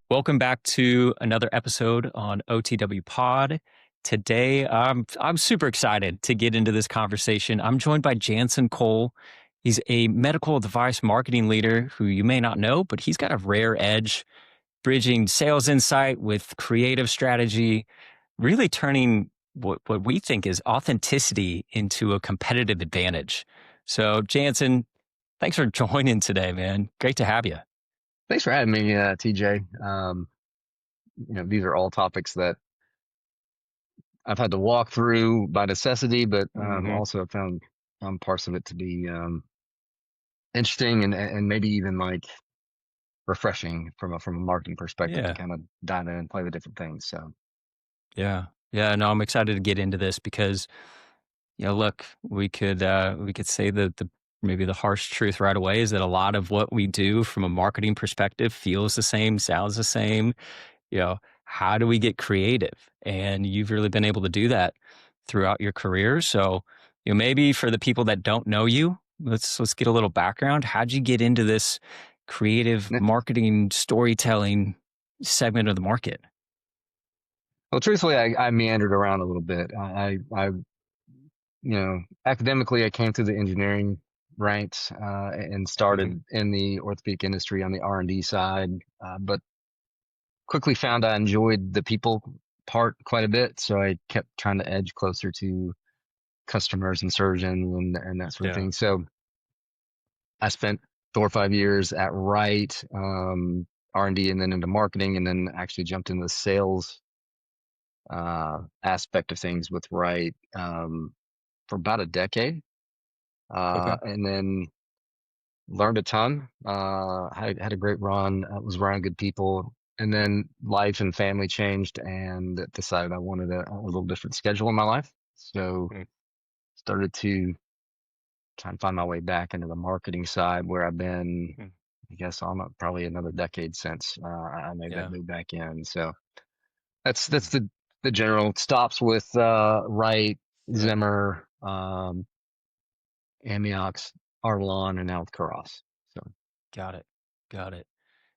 Welcome back to another episode on OTW Pod. Today, I'm super excited to get into this conversation. I'm joined by Jantzen Cole. He's a medical device marketing leader who you may not know, but he's got a rare edge, bridging sales insight with creative strategy, really turning what we think is authenticity into a competitive advantage. So, Jantzen, thanks for joining today, man. Great to have you. Thanks for having me, TJ. These are all topics that I've had to walk through by necessity, but also have found parts of it to be interesting and maybe even like refreshing from a marketing perspective to Yeah. kind of dive in and play with different things. So Yeah. Yeah. No, I'm excited to get into this because, look, we could say that the maybe the harsh truth right away is that a lot of what we do from a marketing perspective feels the same, sounds the same. You know, how do we get creative? And you've really been able to do that throughout your career. So, maybe for the people that don't know you, let's get a little background. How'd you get into this creative yeah. marketing storytelling segment of the market? Well, truthfully, I meandered around a little bit. Academically, I came through the engineering ranks and Hmm. started in the orthopedic industry on the R&D side, but quickly found I enjoyed the people part quite a bit. So I kept trying to edge closer to customers and surgeons and that sort of Yeah. thing. So I spent 4 or 5 years at Wright, R&D, and then into marketing, and then actually jumped into the sales aspect of things with Wright for about a decade. Okay. And then learned a ton. Had a great run. Was around good people, and then life and family changed, and decided I wanted a little different schedule in my life. So Mm. started to try and find my way back into the marketing side, where I've been, Mm. I guess, probably another decade since I made that Yeah. move back in. So that's Mm. the general stops with Wright, Yeah. Zimmer, AmniOX, Artelon, and now with Kuros. So. Got it. Got it.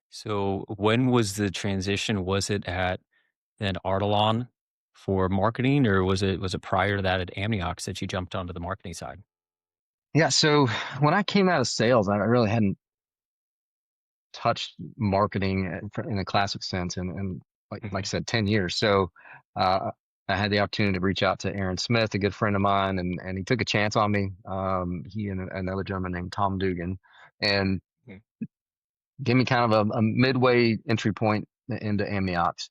So when was the transition? Was it at an Artelon for marketing, or was it prior to that at AmniOX that you jumped onto the marketing side? Yeah, so when I came out of sales, I really hadn't touched marketing in a classic sense, and like I Hmm. said, 10 years. So I had the opportunity to reach out to Aaron Smith, a good friend of mine, and he took a chance on me. He and another gentleman named Tom Dugan, and Mm. gave me kind of a midway entry point into AmniOx.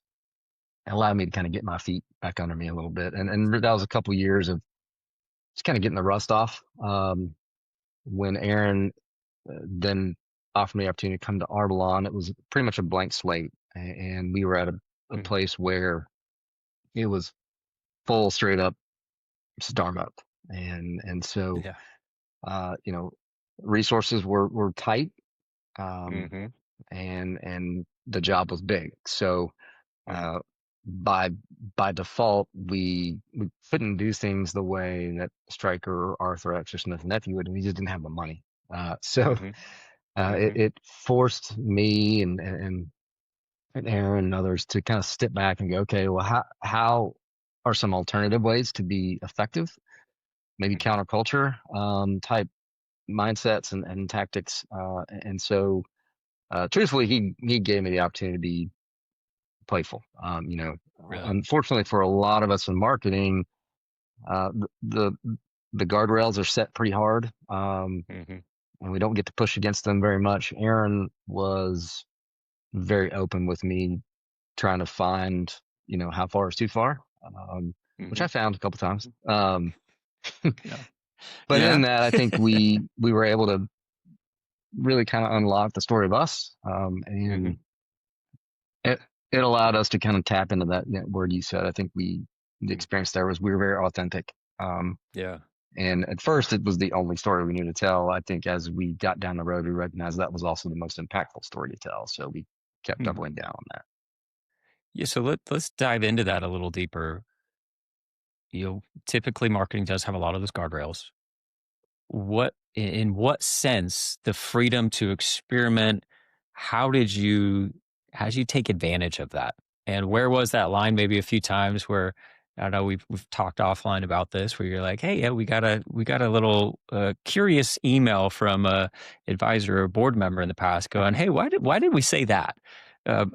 It allowed me to kind of get my feet back under me a little bit, and that was a couple years of just kind of getting the rust off. When Aaron then offered me the opportunity to come to Artelon, it was pretty much a blank slate, and we were at a Mm. place where it was full straight up startup, and so Yeah. you know resources were tight, um, Hmm. and the job was big. So Mm. uh, by by default, we couldn't do things the way that Stryker or Arthrex or Smith and Nephew would. We just didn't have the money. So Hmm. it, Hmm. it forced me and Aaron and others to kind of step back and go, okay, well, how are some alternative ways to be effective? Maybe Hmm. counterculture type mindsets and tactics. And so, truthfully, he gave me the opportunity to be playful. Really? Unfortunately for a lot of us in marketing, uh, the the guardrails are set pretty hard, Hmm. and we don't get to push against them very much. Aaron was very open with me trying to find, how far is too far, which Hmm. I found a couple times. Yeah. But Yeah. in that, I think we were able to really kind of unlock the story of us, Hmm. and it it allowed us to kind of tap into that, word you said. I think the Mm. experience there was we were very authentic. Yeah. And at first, it was the only story we knew to tell. I think as we got down the road, we recognized that was also the most impactful story to tell. So we kept Hmm. doubling down on that. Yeah. So let's dive into that a little deeper. Typically marketing does have a lot of those guardrails. In what sense the freedom to experiment? How did you how'd you take advantage of that? And where was that line maybe a few times where I don't know, we've talked offline about this where you're like, hey, yeah, we got a little curious email from a advisor or board member in the past going, hey, why did we say that? Um,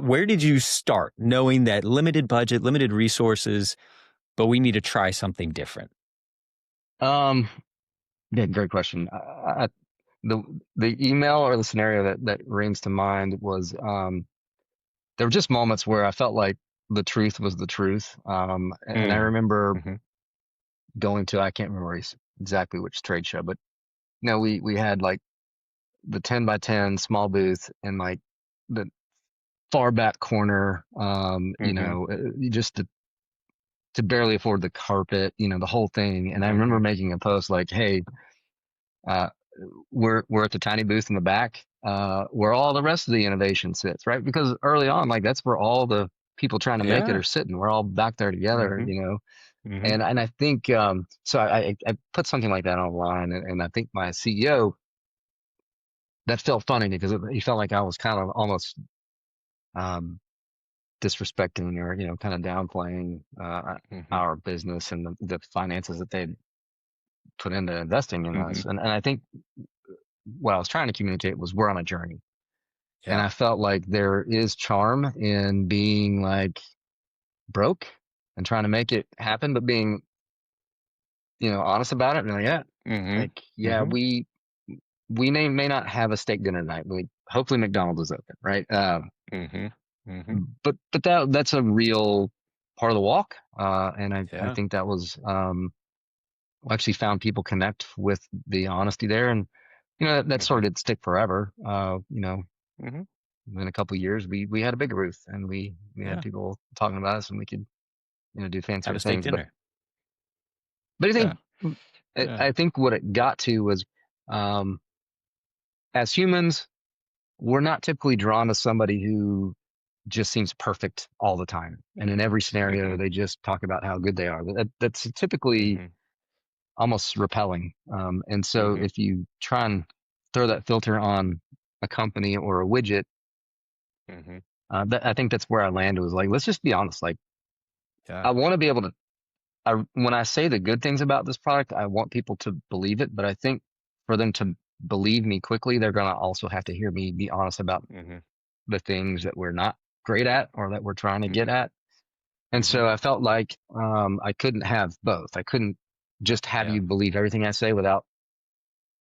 where did you start knowing that limited budget, limited resources, but we need to try something different? Um, yeah, great question. The the email or the scenario that rings to mind was there were just moments where I felt like the truth was the truth. And I Mm. remember Mm-hmm. going to, I can't remember exactly which trade show, but we had like the 10 by 10 small booth and like the far back corner, Mm-hmm. just to barely afford the carpet, the whole thing. And I remember Mm-hmm. making a post like, hey, uh, we're at the tiny booth in the back, where all the rest of the innovation sits, right? Because early on, like that's where all the people trying to make it Yeah. are sitting. We're all back there together, Mm-hmm. Mm-hmm. And I think so I put something like that online, and I think my CEO, that felt funny because he felt like I was kind of almost um, disrespecting or kind of downplaying Mm-hmm. our business and the finances that they put into investing in Mm-hmm. us. And I think what I was trying to communicate was we're on a journey. And Yeah. I felt like there is charm in being like broke and trying to make it happen, but being, honest about it. And like, Mm-hmm. yeah, Mm-hmm. we may not have a steak dinner tonight, but hopefully McDonald's is open, right? Mm-hmm. Mm-hmm. But that's a real part of the walk. And I Yeah. think that was, actually found people connect with the honesty there. And, that sort Mm-hmm. of didn't stick forever. Mm-hmm. In a couple of years, we had a bigger booth and we had Yeah. people talking about us and we could, do Have fancier a steak things. But, dinner. but I Yeah. think, Yeah. I think what it got to was, um, as humans, we're not typically drawn to somebody who just seems perfect all the time. And in every scenario, Mm-hmm. they just talk about how good they are. That's typically Mm-hmm. almost repelling. And so Mm-hmm. if you try and throw that filter on a company or a widget, Mm-hmm. I think that's where I landed was like, let's just be honest. Like, Yeah. I want to be able to, when I say the good things about this product, I want people to believe it. But I think for them to believe me quickly, they're going to also have to hear me be honest about Mm-hmm. the things that we're not great at or that we're trying to get Mm-hmm. at. And Mm-hmm. so I felt like I couldn't have both. I couldn't just have Yeah. you believe everything I say without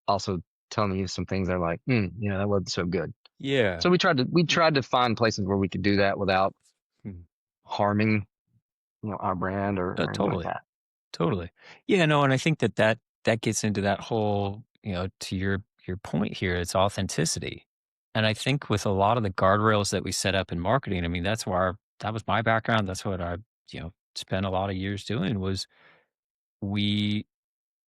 also telling you some things that are like, that wasn't so good. Yeah. So we tried to find places where we could do that without Mhm. harming, our brand or anything like Totally. that. Totally. Yeah, no, and I think that gets into that whole, to your point here, it's authenticity. And I think with a lot of the guardrails that we set up in marketing, I mean, that was my background. That's what I, spent a lot of years doing was we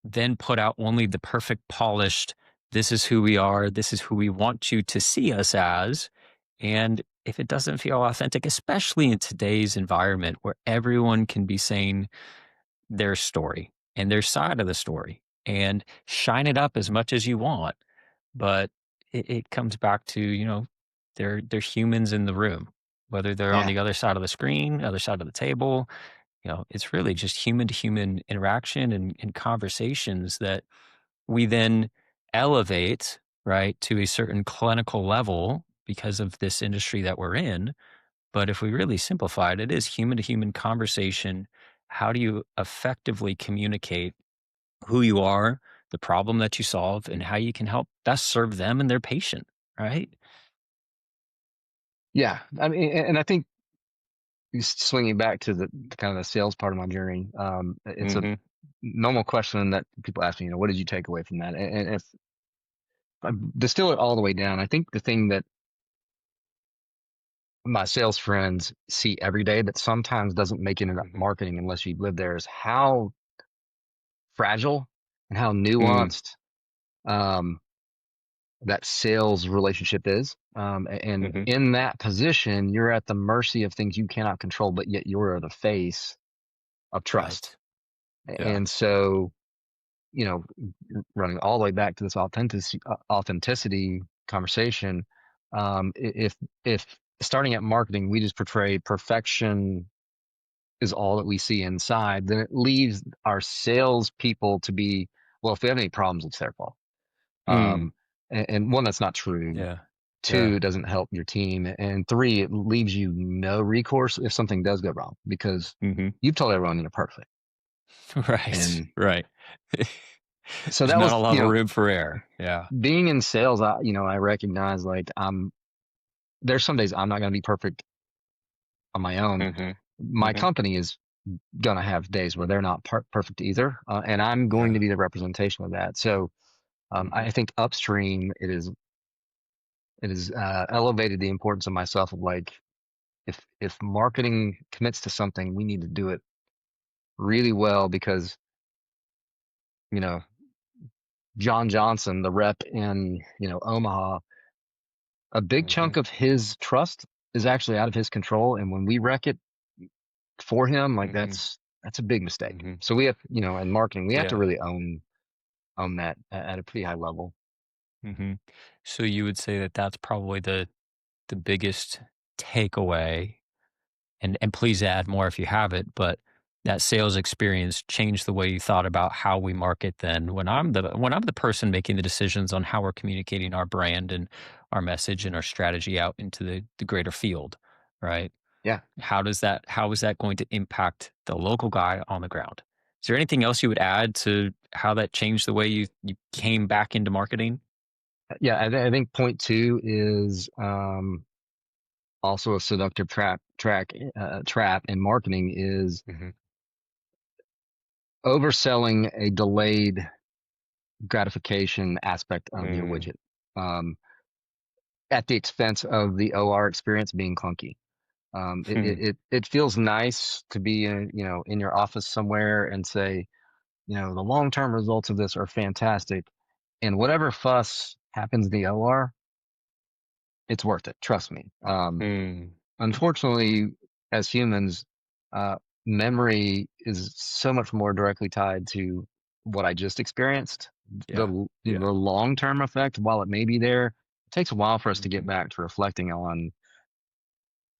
then put out only the perfect polished, this is who we are, this is who we want you to see us as. And if it doesn't feel authentic, especially in today's environment where everyone can be saying their story and their side of the story and shine it up as much as you want. But it comes back to, they're humans in the room, whether they're on Yeah. the other side of the screen, other side of the table. It's really just human to human interaction and conversations that we then elevate, right, to a certain clinical level because of this industry that we're in. But if we really simplify it, it is human to human conversation. How do you effectively communicate who you are, the problem that you solve, and how you can help best serve them and their patient, right? Yeah. I mean, and I think swinging back to the kind of the sales part of my journey, it's a Mm-hmm. normal question that people ask me, what did you take away from that? And if I distill it all the way down, I think the thing that my sales friends see every day that sometimes doesn't make it into Mm-hmm. marketing unless you live there is how fragile and how Mm, nuanced um, that sales relationship is. And mm-hmm. in that position, you're at the mercy of things you cannot control, but yet you're the face of trust. Right. Yeah. And so, you know, running all the way back to this authenticity conversation, If starting at marketing, we just portray perfection is all that we see inside, then it leaves our sales people to be, well, if we have any problems, it's their fault. Mm. And one, that's not true. Yeah. Two, Yeah. it doesn't help your team. And three, it leaves you no recourse if something does go wrong because Hmm. you've told everyone you're perfect. Right. And Right. so There's that not a was, lot of room for error. Yeah. being in sales, I recognize like there's some days I'm not going to be perfect on my own. Hmm. My Hmm. company is going to have days where they're not perfect either. And I'm going to Yeah. be the representation of that. So Hmm. I think upstream, it is elevated the importance of myself of like, if marketing commits to something, we need to do it really well because, you know, John Johnson, the rep in, Omaha, a big Hmm. chunk of his trust is actually out of his control. And when we wreck it for him, like Hmm. that's a big mistake. Hmm. So we have, in marketing, we have to Yeah. really own that at a pretty high level. Hmm. So you would say that that's probably the biggest takeaway, and please add more if you have it, but that sales experience changed the way you thought about how we market then when I'm the person making the decisions on how we're communicating our brand and our message and our strategy out into the greater field, right? Yeah. How is that going to impact the local guy on the ground? Is there anything else you would add to how that changed the way you came back into marketing? Yeah. I think point two is, also a seductive trap in marketing is Hmm. overselling a delayed gratification aspect of your Mm, widget, um, at the expense of the OR experience being clunky. hmm, It feels nice to be in your office somewhere and say, the long term results of this are fantastic, and whatever fuss happens in the OR, it's worth it. Trust me. mm, Unfortunately, as humans, uh, memory is so much more directly tied to what I just experienced. yeah, The yeah. long term effect, while it may be there, it takes a while for us to get Hmm. back to reflecting on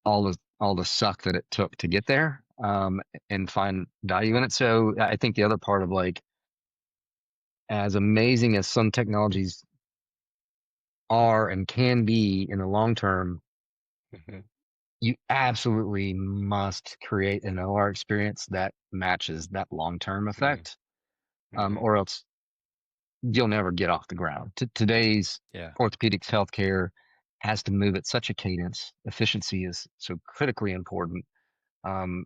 all the suck that it took to get there, and find value in it. So I think the other part of like, as amazing as some technologies are and can be in the long term, Hmm. you absolutely must create an OR experience that matches that long-term Hmm. effect, Hmm. or else you'll never get off the ground. Today's Yeah, orthopedics healthcare has to move at such a cadence. Efficiency is so critically important. Um,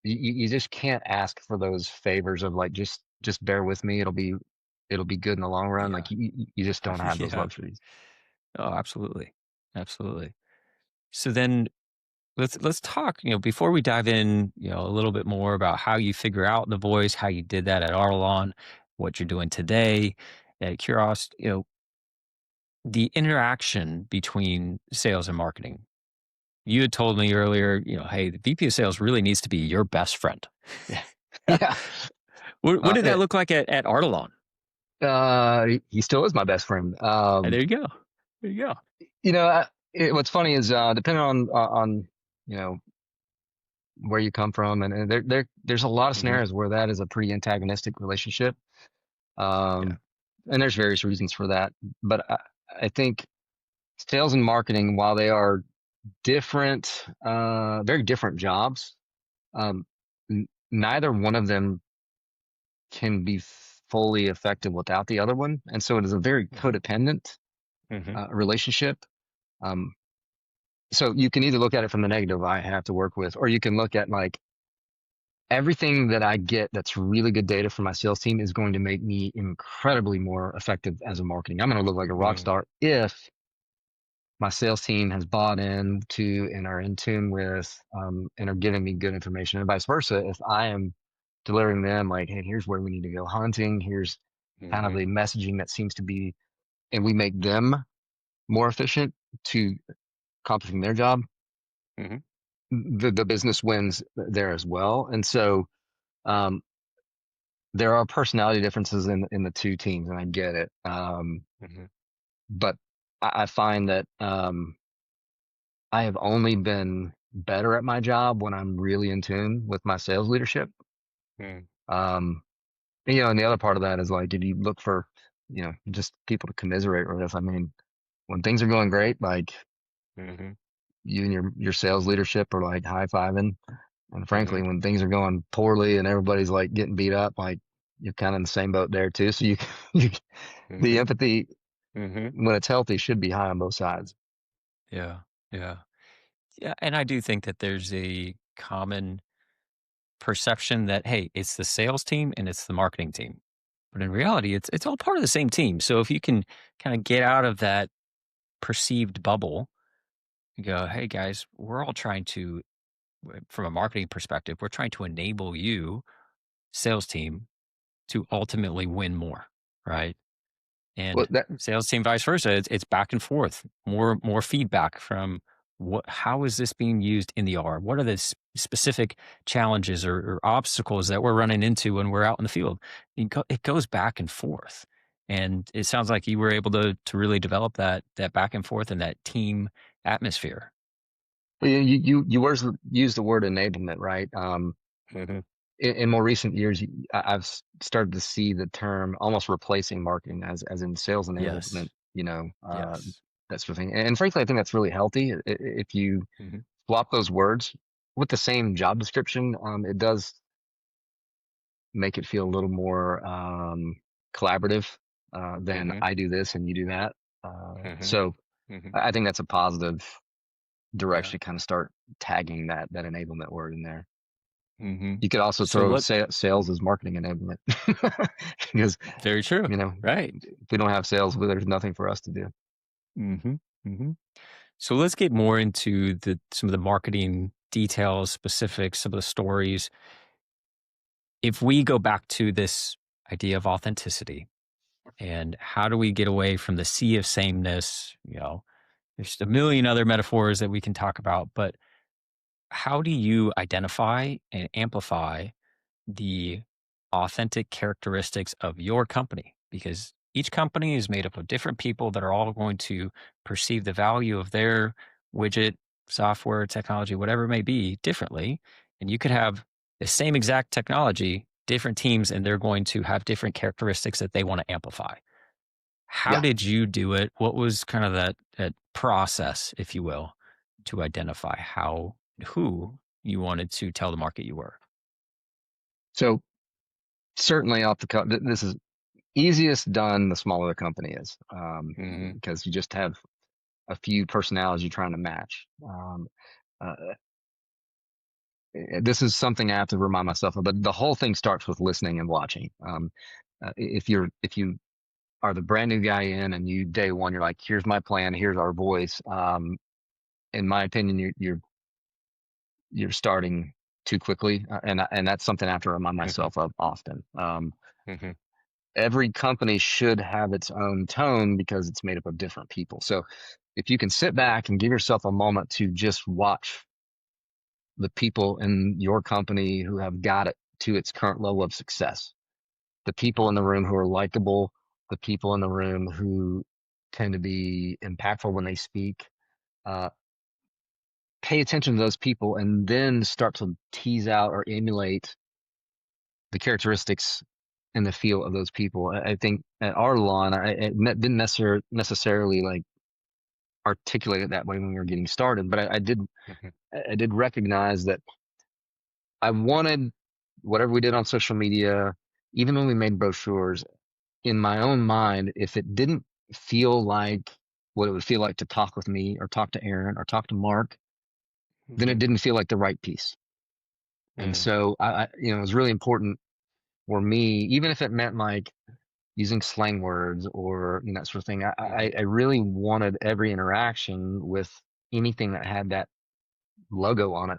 you just can't ask for those favors of like, just bear with me. It'll be good in the long run. yeah, Like you just don't have those yeah. luxuries. Oh, absolutely, absolutely. So then let's talk. Before we dive in, a little bit more about how you figure out the voice, how you did that at Artelon, what you're doing today at Kuros. The interaction between sales and marketing. You had told me earlier, hey, the VP of sales really needs to be your best friend. Yeah. Yeah. What Uh, did that it, look like at Artelon? he still is my best friend. There you go. There you go. What's funny is, depending on you know where you come from, and there's a lot of Hmm. scenarios where that is a pretty antagonistic relationship, Yeah. um, and there's various reasons for that. But I think sales and marketing, while they are different, very different jobs, um, neither one of them can be fully effective without the other one, and so it is a very Hmm. codependent Hmm. relationship. Um, so you can either look at it from the negative, I have to work with, or you can look at like, everything that I get that's really good data from my sales team is going to make me incredibly more effective as a marketing. I'm going to look like a rock Hmm. star if my sales team has bought in to and are in tune with, and are giving me good information, and vice versa. If I am delivering them like, hey, here's where we need to go hunting, here's kind of Hmm. the messaging that seems to be, and we make them more efficient to accomplishing their job, Hmm. the business wins there as well. And so, um, there are personality differences in the two teams, and I get it. Hmm. But I find that I have only been better at my job when I'm really in tune with my sales leadership. Mm, Um, and the other part of that is like if you look for, just people to commiserate with. I mean, when things are going great, like mhm, you and your sales leadership are like high fiving. And frankly, mhm, when things are going poorly and everybody's like getting beat up, like you're kind of in the same boat there too. So you, the mhm, empathy mhm. when it's healthy should be high on both sides. Yeah, yeah. Yeah, and I do think that there's a common perception that, hey, it's the sales team and it's the marketing team. But in reality, it's all part of the same team. So if you can kind of get out of that perceived bubble and go, hey guys, we're all trying to, from a marketing perspective, we're trying to enable you, sales team, to ultimately win more, right? Well, And that sales team vice versa, it's back and forth, more feedback from how is this being used in the R? What are the specific challenges or obstacles that we're running into when we're out in the field? It goes back and forth. And it sounds like you were able to really develop that back and forth and that team atmosphere. well, you use the word enablement, right? Hmm. In more recent years, I've started to see the term almost replacing marketing as in sales enablement, Yes. Yes. that sort of thing. And frankly, I think that's really healthy. If you Hmm. swap those words with the same job description, it does make it feel a little more collaborative than Hmm. I do this and you do that. Hmm. So hmm I think that's a positive Yeah. direction to kind of start tagging that enablement word in there. hmm You could also So throw let sales as marketing enablement because, very true. Right. if we don't have sales, well, there's nothing for us to do. Hmm. hmm So let's get more into some of the marketing details, specifics, some of the stories. If we go back to this idea of authenticity and how do we get away from the sea of sameness, there's a million other metaphors that we can talk about, but how do you identify and amplify the authentic characteristics of your company? Because each company is made up of different people that are all going to perceive the value of their widget, software, technology, whatever it may be, differently. And you could have the same exact technology, different teams, and they're going to have different characteristics that they want to amplify. How Yeah. did you do it? What was kind of that process, if you will, to identify who you wanted to tell the market you were? So certainly off the cuff, this is easiest done the smaller the company is, Hmm. because you just have a few personalities you're trying to match. Uh, this is something I have to remind myself of, but the whole thing starts with listening and watching. If you are the brand new guy in and you day one, you're like, here's my plan, here's our voice. In my opinion, you're starting too quickly, and that's something I have to remind Hmm. myself of often. Hmm. Every company should have its own tone because it's made up of different people. So if you can sit back and give yourself a moment to just watch the people in your company who have got it to its current level of success, the people in the Hmm. room who are likable, the people in the room who tend to be impactful when they speak, uh, pay attention to those people and then start to tease out or emulate the characteristics and the feel of those people. I think at Artelon, didn't necessarily like articulate it that way when we were getting started, but Hmm. I did recognize that I wanted whatever we did on social media, even when we made brochures, in my own mind, if it didn't feel like what it would feel like to talk with me or talk to Aaron or talk to Mark, then it Hmm. didn't feel like the right piece. And Mm, so it was really important for me, even if it meant like using slang words or that sort of thing. mhm, I really wanted every interaction with anything that had that logo on it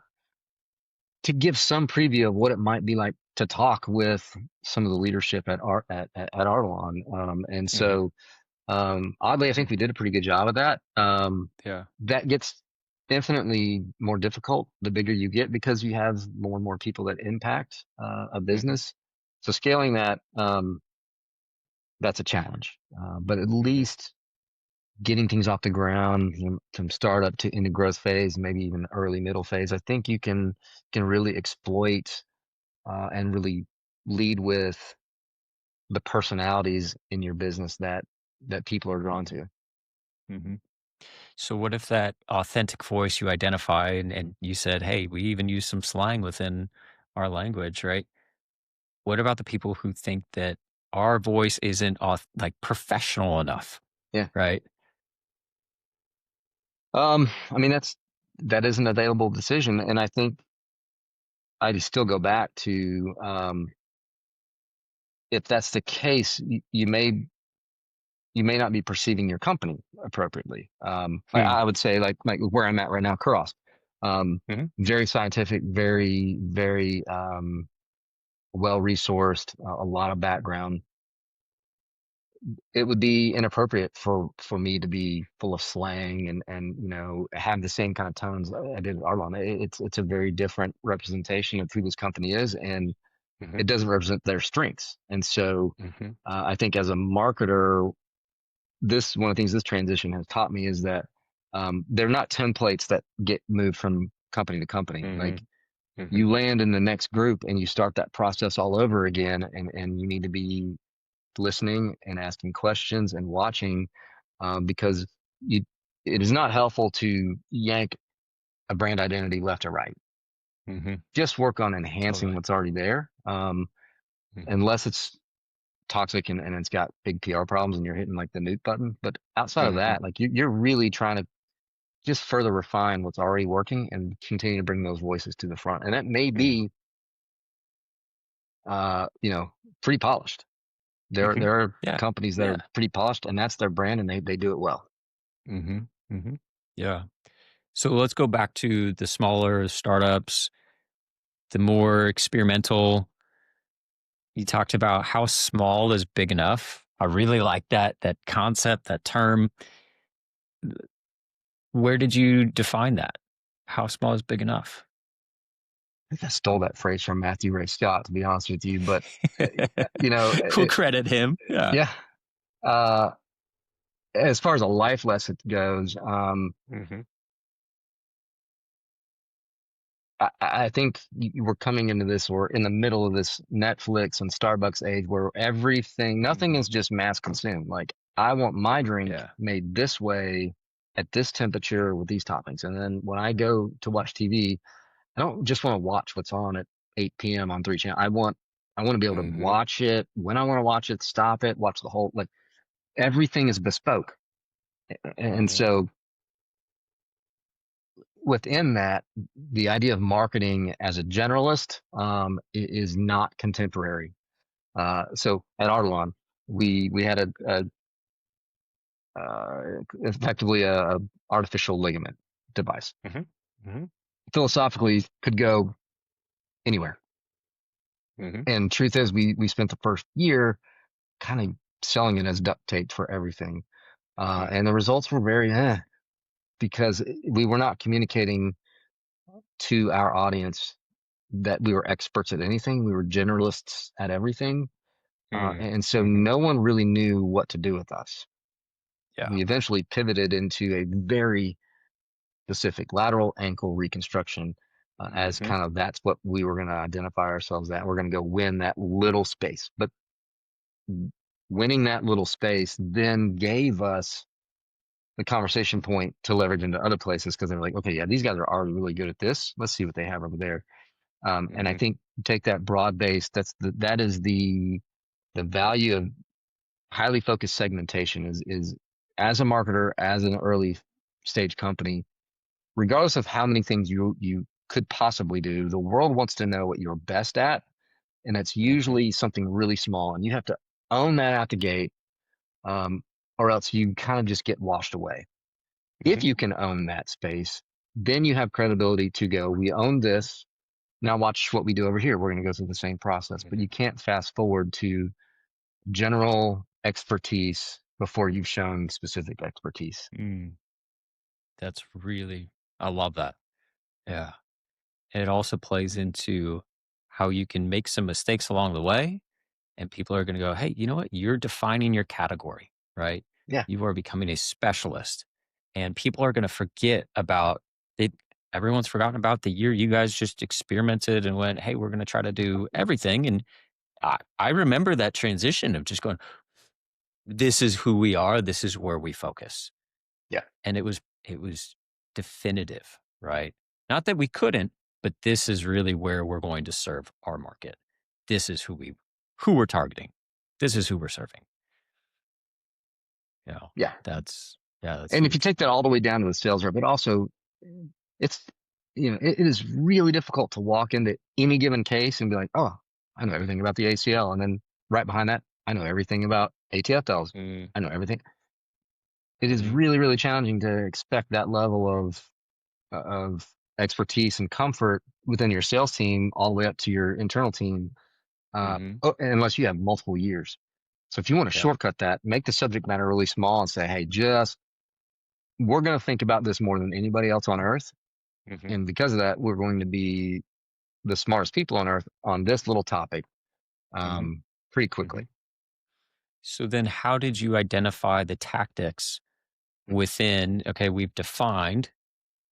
to give some preview of what it might be like to talk with some of the leadership at Artelon. And mhm, so oddly, I think we did a pretty good job of that. yeah, That gets infinitely more difficult the bigger you get because you have more and more people that impact a mhm, business. So scaling that, that's a challenge. But at mhm, least getting things off the ground from startup to into growth phase, maybe even early middle phase. I think you can really exploit and really lead with the personalities in your business that people are drawn to. Mm-hmm. So what if that authentic voice you identify and you said, hey, we even use some slang within our language, right? What about the people who think that our voice isn't like professional enough, Yeah. right? I mean, that is an available decision, and I think I'd still go back to if that's the case, you may not be perceiving your company appropriately. Hmm. I would say like where I'm at right now, Kuros, Hmm. very scientific, very well resourced, a lot of background. It would be inappropriate for me to be full of slang and have the same kind of tones I did at Artelon. It's a very different representation of who this company is, and Hmm. it doesn't represent their strengths. And so Hmm. I think as a marketer, this one of the things this transition has taught me is that they're not templates that get moved from company to company. Hmm. Like Hmm. you land in the next group and you start that process all over again, and you need to be listening and asking questions and watching because you it is not helpful to yank a brand identity left or right. Hmm. Just work on enhancing Totally. what's already there, Hmm. unless it's toxic and it's got big PR problems and you're hitting like the mute button. But outside of Hmm. that, like you're really trying to just further refine what's already working and continue to bring those voices to the front. And that may Hmm. be, you know, pretty polished. Hmm. There are Yeah. companies that Yeah. are pretty polished and that's their brand and they do it well. Hmm. Hmm. Yeah. So let's go back to the smaller startups, the more experimental. You talked about how small is big enough. I really like that concept, that term. Where did you define that? How small is big enough? I think I stole that phrase from Matthew Ray Scott, to be honest with you. But you know, We'll credit him. Yeah. yeah. Uh, as far as a life lesson goes, Hmm. I think we're coming into this, or in the middle of this Netflix and Starbucks age, where nothing Hmm. is just mass consumed. Like I want my drink Yeah. made this way at this temperature with these toppings, and then when I go to watch TV, I don't just want to watch what's on at 8 p.m. on 3 channel. I want to be able to Hmm. watch it when I want to watch it, stop it, watch the whole, like everything is bespoke. And Hmm. so within that, the idea of marketing as a generalist is not contemporary. So at Artelon, we had effectively a artificial ligament device. Hmm. Hmm. Philosophically, could go anywhere. Hmm. And truth is, we spent the first year kind of selling it as duct tape for everything. And the results were very because we were not communicating to our audience that we were experts at anything. We were generalists at everything. And so Hmm. no one really knew what to do with us. Yeah. We eventually pivoted into a very specific lateral ankle reconstruction as Hmm. kind of that's what we were going to identify ourselves at. We're going to go win that little space. But winning that little space then gave us the conversation point to leverage into other places because they're like, okay, yeah, these guys are already really good at this. Let's see what they have over there. And I Hmm. think take that broad base. That is the value of highly focused segmentation is as a marketer, as an early stage company, regardless of how many things you could possibly do, the world wants to know what you're best at, and it's Hmm. usually something really small, and you have to own that out the gate, um, or else you kind of just get washed away. If Hmm. you can own that space, then you have credibility to go, we own this. Now watch what we do over here. We're going to go through the same process, but Hmm. you can't fast forward to general expertise before you've shown specific expertise. Mm. That's really, I love that. Yeah. And it also plays into how you can make some mistakes along the way and people are going to go, hey, you know what? You're defining your category, right? Yeah. You are becoming a specialist, and people are going to forget about it. Everyone's forgotten about the year you guys just experimented and went, "Hey, we're going to try to do everything." And I remember that transition of just going, "This is who we are. This is where we focus." Yeah. And it was definitive, right? Not that we couldn't, but this is really where we're going to serve our market. This is who we're targeting. This is who we're serving. You know, Yeah. that's And if you huge. take that all the way down to the sales rep, but also it's, it is really difficult to walk into any given case and be like, oh, I know everything about the ACL. And then right behind that, I know everything about ATF dolls. Mm, I know everything. It is mm-hmm, really, really challenging to expect that level of expertise and comfort within your sales team all the way up to your internal team, mm-hmm. unless you have multiple years. So if you want to Yeah. shortcut that, make the subject matter really small and say, hey, just we're going to think about this more than anybody else on earth. Mm-hmm, And because of that, we're going to be the smartest people on earth on this little topic mm-hmm, pretty mm-hmm. quickly. So then how did you identify the tactics within, okay, we've defined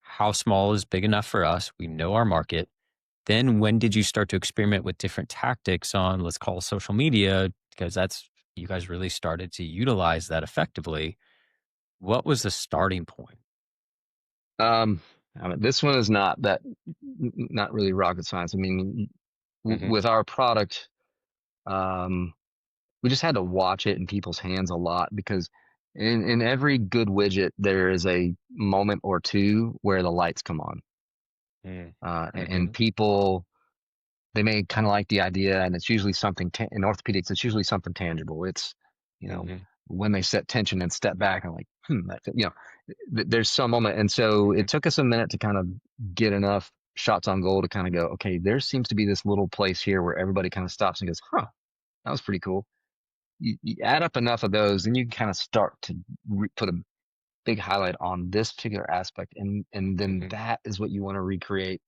how small is big enough for us. We know our market. Then when did you start to experiment with different tactics on, let's call social media? Because you guys really started to utilize that effectively. What was the starting point? Um, this one is not really rocket science. I mean, Mm-hmm, with our product, um, we just had to watch it in people's hands a lot because in every good widget, there is a moment or two where the lights come on. And mm-hmm, people, they may kind of like the idea, and it's usually something in orthopedics. It's usually something tangible. It's, you know, mm-hmm, when they set tension and step back, I'm like, there's some moment, and so mm-hmm, it took us a minute to kind of get enough shots on goal to kind of go, okay, there seems to be this little place here where everybody kind of stops and goes, huh, that was pretty cool. You add up enough of those, and you can kind of start to put a big highlight on this particular aspect, and then mm-hmm, that is what you want to recreate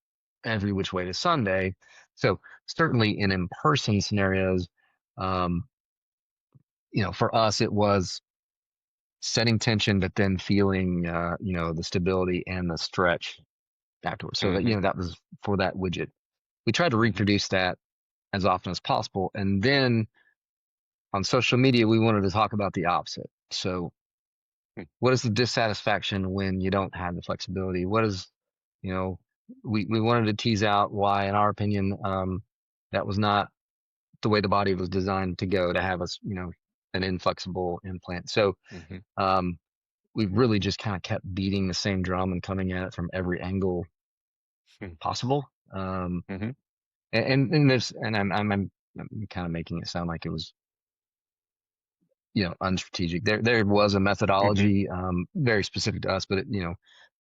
every which way to Sunday. So certainly in in-person scenarios, um, for us it was setting tension, but then feeling the stability and the stretch afterwards. So that mm-hmm, that was for that widget. We tried to mm-hmm, reproduce that as often as possible, and then on social media we wanted to talk about the opposite. So what is the dissatisfaction when you don't have the flexibility? What is, you know, we wanted to tease out why, in our opinion, that was not the way the body was designed to go, to have us, an inflexible implant. So mm-hmm, um, we've really just kind of kept beating the same drum and coming at it from every angle possible. mm-hmm, And this, and I'm kind of making it sound like it was, unstrategic. There was a mm-hmm, methodology, very specific to us, but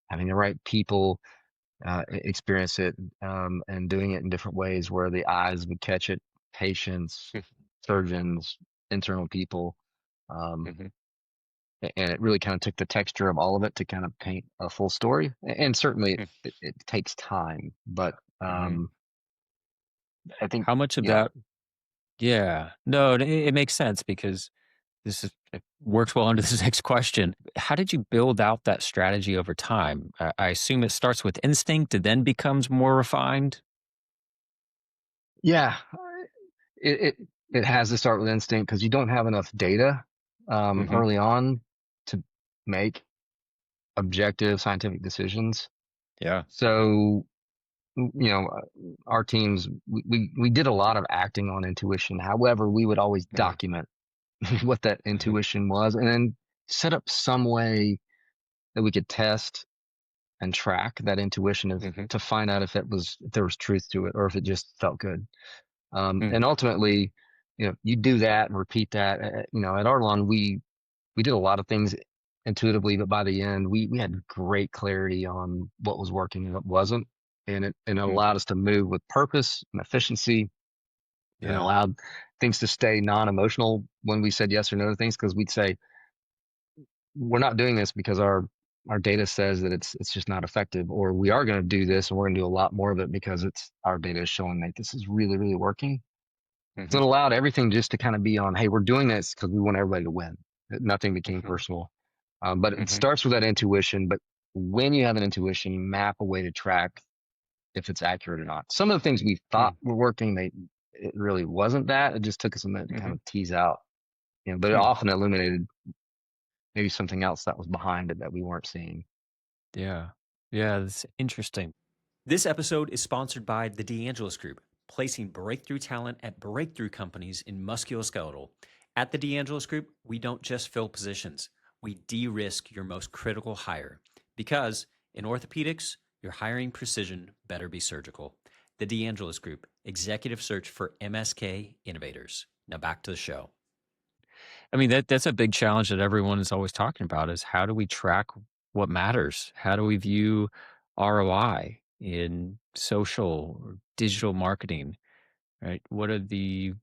having the right people experience it, and doing it in different ways where the eyes would catch it, patients, surgeons, internal people. Um, mm-hmm, and it really kind of took the texture of all of it to kind of paint a full story. And certainly it takes time, but mm-hmm. I think, How much of you know, that? Yeah, no, it makes sense because it works well into this next question. How did you build out that strategy over time? I assume it starts with instinct and then becomes more refined. yeah, it, it, it has to start with instinct because you don't have enough data Hmm. early on to make objective scientific decisions. Yeah. So our teams, we did a lot of acting on intuition. However, we would always document what that Mm-hmm. intuition was and then set up some way that we could test and track that intuition Hmm. to find out if there was truth to it or if it just felt good. And Hmm. ultimately, you do that and repeat that. At Artelon, we did a lot of things intuitively, but by the end, we had great clarity on what was working and what wasn't, and it Hmm. allowed us to move with purpose and efficiency, and Yeah. allowed things to stay non-emotional when we said yes or no to things, because we'd say we're not doing this because our data says that it's just not effective, or we are going to do this and we're going to do a lot more of it because it's our data is showing that this is really, really working. So Hmm. it allowed everything just to kind of be on, hey, we're doing this because we want everybody to win. Nothing became Mhm. personal. But it Mhm. starts with that intuition. But when you have an intuition, map a way to track if it's accurate or not. Some of the things we thought Mm. were working, it really wasn't that. It just took us a minute to kind Mhm. of tease out, but it Mm. often illuminated maybe something else that was behind it that we weren't seeing. Yeah. Yeah, that's interesting. This episode is sponsored by the DeAngelis Group, placing breakthrough talent at breakthrough companies in musculoskeletal. At the DeAngelis Group, we don't just fill positions, we de risk your most critical hire. Because in orthopedics, your hiring precision better be surgical. The DeAngelis Group, executive search for MSK innovators. Now back to the show. I mean, that's a big challenge that everyone is always talking about is how do we track what matters? How do we view ROI in social or digital marketing, right? What are the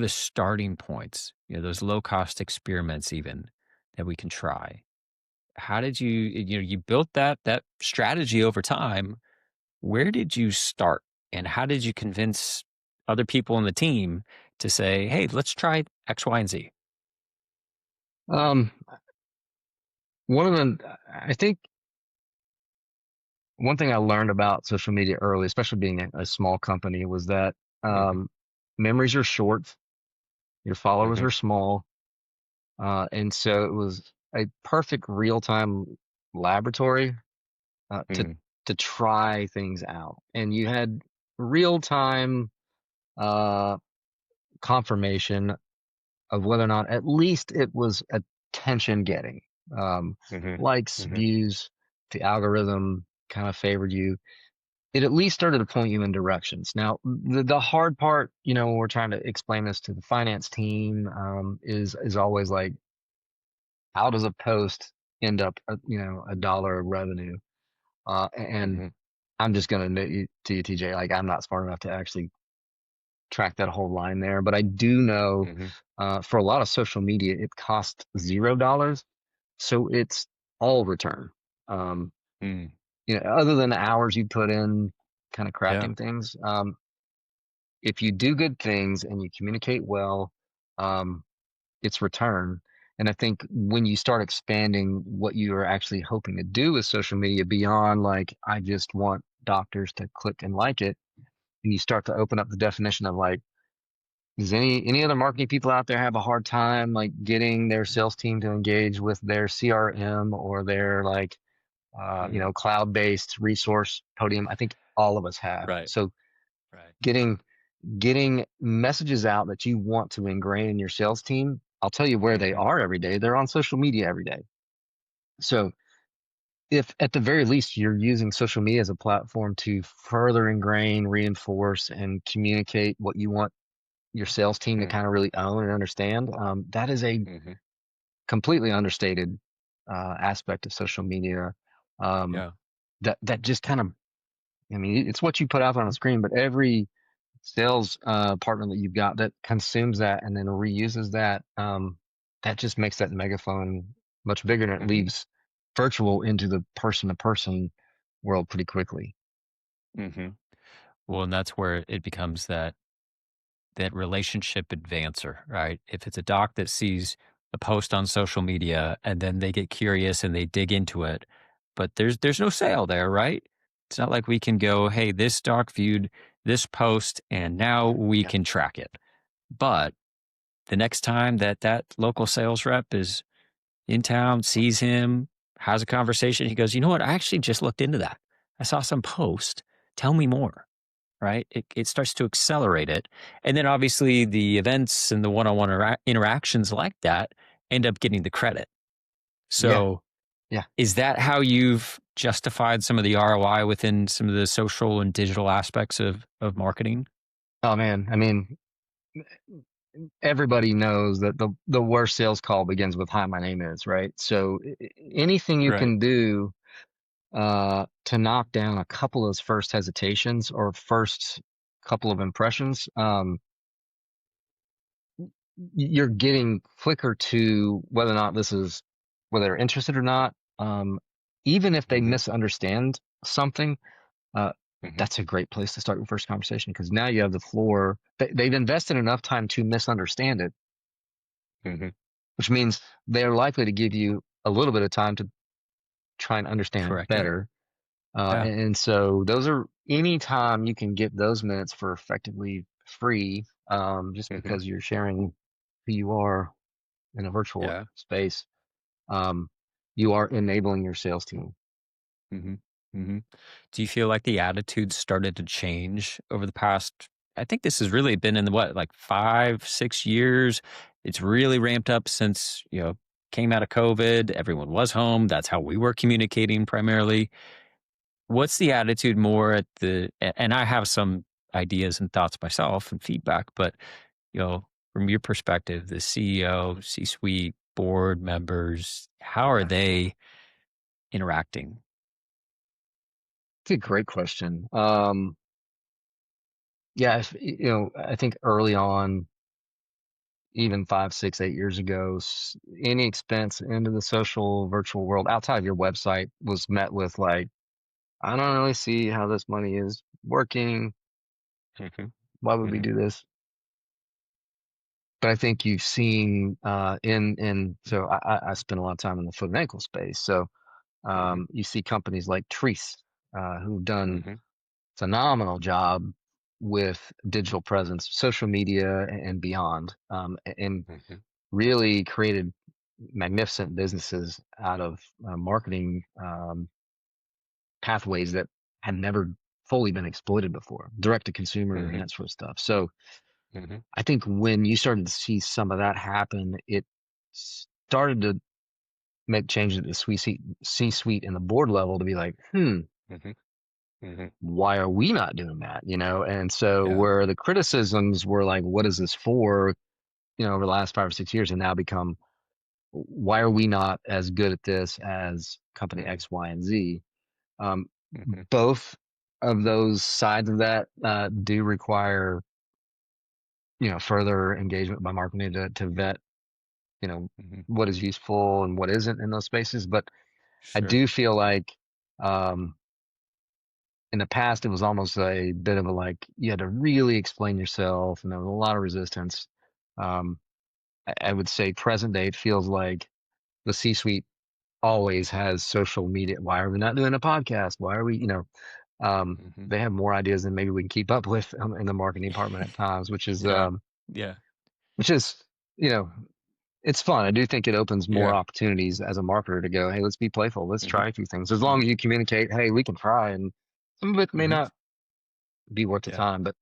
starting points? Those low cost experiments even that we can try. How did you built that strategy over time. Where did you start? And how did you convince other people on the team to say, hey, let's try X, Y, and Z? Um, one of the, I think one thing I learned about social media early, especially being a small company, was that Hmm. memories are short, your followers Hmm. are small, and so it was a perfect real time laboratory to Mm. try things out, and you had real time uh, confirmation of whether or not at least it was attention getting. Mhm. Likes, Mhm. views, the algorithm kind of favored you. It at least started to point you in directions. Now, the hard part, when we're trying to explain this to the finance team, is always like, how does a post end up, a dollar of revenue? And Mhm. I'm just going to admit to you, TJ, like I'm not smart enough to actually track that whole line there, but I do know Mhm. for a lot of social media, it costs $0. So it's all return. Um, Mm. other than the hours you put in kind of Yeah. cracking things, if you do good things and you communicate well, um, it's return. And I think when you start expanding what you are actually hoping to do with social media beyond like, I just want doctors to click and like it, and you start to open up the definition of like, does any other marketing people out there have a hard time like getting their sales team to engage with their CRM or their like Mhm. cloud-based resource podium? I think all of us have. Right. So Right. getting getting messages out that you want to ingrain in your sales team, I'll tell you where they Mhm. are every day. They're on social media every day. So if at the very least you're using social media as a platform to further ingrain, reinforce, and communicate what you want your sales team to Mm. kind of really own and understand, that is a Mhm. completely understated aspect of social media. Um, Yeah. that just kind of, I mean, it's what you put out on the screen, but every sales partner that you've got that consumes that and then reuses that, that just makes that megaphone much bigger, and it Mhm. leaves virtual into the person to person world pretty quickly. Mhm. Well, and that's where it becomes that relationship advancer, right? If it's a doc that sees a post on social media and then they get curious and they dig into it, but there's no sale there, right? It's not like we can go, hey, this doc viewed this post and now we Yeah. can track it. But the next time that local sales rep is in town, sees him, has a conversation, he goes, you know what? I actually just looked into that. I saw some post. Tell me more, right? It starts to accelerate it. And then obviously the events and the one on one interactions like that end up getting the credit. Yeah. So Yeah. is that how you've justified some of the ROI within some of the social and digital aspects of marketing? Oh man. I mean, everybody knows that the worst sales call begins with "Hi, my name is," right? So anything you Right. can do to knock down a couple of those first hesitations or first couple of impressions, you're getting quicker to whether or not whether they're interested or not. Even if they Hmm. misunderstand something, uh, Hmm. that's a great place to start your first conversation because now you have the floor. They've invested enough time to misunderstand it. Hmm. which means they're likely to give you a little bit of time to try and understand it Correct it. better. Yeah. And so those are any time you can get those minutes for effectively free, just Hmm. because you're sharing who you are in a virtual Yeah. space, um, you are enabling your sales team. Hmm. Hmm. Do you feel like the attitude started to change over the past? I think this has really been in the what, like 5, 6 years. It's really ramped up since, came out of COVID. Everyone was home. That's how we were communicating primarily. What's the attitude more at and I have some ideas and thoughts myself and feedback, but, from your perspective, the CEO, C-suite, board members, how are Yeah, they interacting? it's a great question. Yeah, I think early on, even 5, 6, 8 years ago, any expense into the social virtual world outside of your website was met with like, I don't really see how this money is working. Mhm, Why would we mhm, do this? But I think you've seen in so I spend a lot of time in the foot and ankle space. So mhm, you see companies like Treese who've done mhm, phenomenal job with digital presence, social media, and beyond, and mhm, really created magnificent businesses out of marketing pathways that had never fully been exploited before, direct to consumer and mhm, that sort of stuff. So mhm, I think when you started to see some of that happen, it started to make changes at the C-suite and the board level to be like, mhm, mhm. why are we not doing that? And so Yeah. where the criticisms were like, what is this for? Over the last 5 or 6 years, and now become, why are we not as good at this as company Mhm, X, Y, and Z? Um, mhm, both of those sides of that do require, further engagement by marketing to vet, you know, mhm. what is useful and what isn't in those spaces. But I Sure. do feel like um, in the past, it was almost a bit of a like you had to really explain yourself, and there was a lot of resistance. Um, I would say present day, it feels like the C suite always has social media. Why are we not doing a podcast? Why are we, Mhm. they have more ideas than maybe we can keep up with in the marketing department at times, Yeah. Yeah. which is, you know, it's fun. I do think it opens more Yeah. opportunities as a marketer to go, hey, let's be playful. Let's Mhm, try a few things. As long mhm, as you communicate, hey, we can try, and some of it may mhm. not be worth the Yeah. time, but